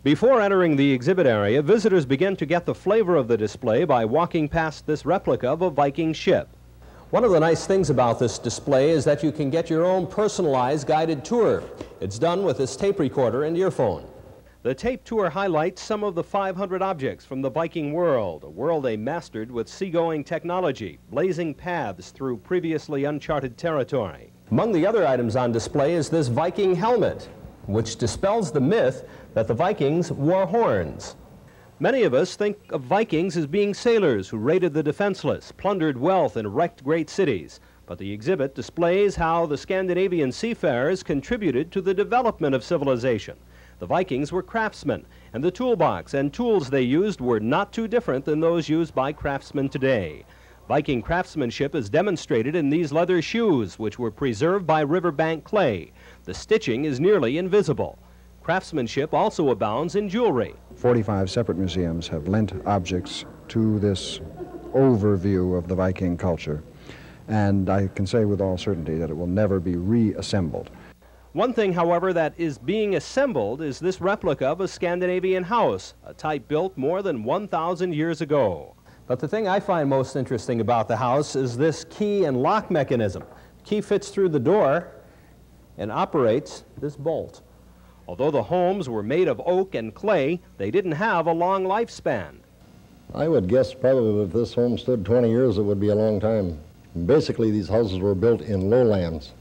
Before entering the exhibit area, visitors begin to get the flavor of the display by walking past this replica of a Viking ship. One of the nice things about this display is that you can get your own personalized guided tour. It's done with this tape recorder and earphone. The tape tour highlights some of the 500 objects from the Viking world, a world they mastered with seagoing technology, blazing paths through previously uncharted territory. Among the other items on display is this Viking helmet, which dispels the myth that the Vikings wore horns. Many of us think of Vikings as being sailors who raided the defenseless, plundered wealth, and wrecked great cities. But the exhibit displays how the Scandinavian seafarers contributed to the development of civilization. The Vikings were craftsmen, and the toolbox and tools they used were not too different than those used by craftsmen today. Viking craftsmanship is demonstrated in these leather shoes, which were preserved by riverbank clay. The stitching is nearly invisible. Craftsmanship also abounds in jewelry. 45 separate museums have lent objects to this overview of the Viking culture, and I can say with all certainty that it will never be reassembled. One thing, however, that is being assembled is this replica of a Scandinavian house, a type built more than 1,000 years ago. But the thing I find most interesting about the house is this key and lock mechanism. The key fits through the door and operates this bolt. Although the homes were made of oak and clay, they didn't have a long lifespan. I would guess probably if this home stood 20 years, it would be a long time. Basically, these houses were built in lowlands.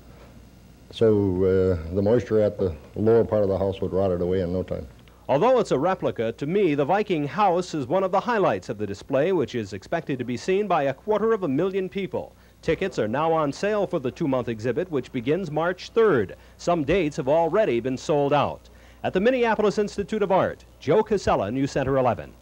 So the moisture at the lower part of the house would rot it away in no time. Although it's a replica, to me, the Viking house is one of the highlights of the display, which is expected to be seen by 250,000 people. Tickets are now on sale for the 2-month exhibit, which begins March 3rd. Some dates have already been sold out. At the Minneapolis Institute of Art, Joe Casella, News Center 11.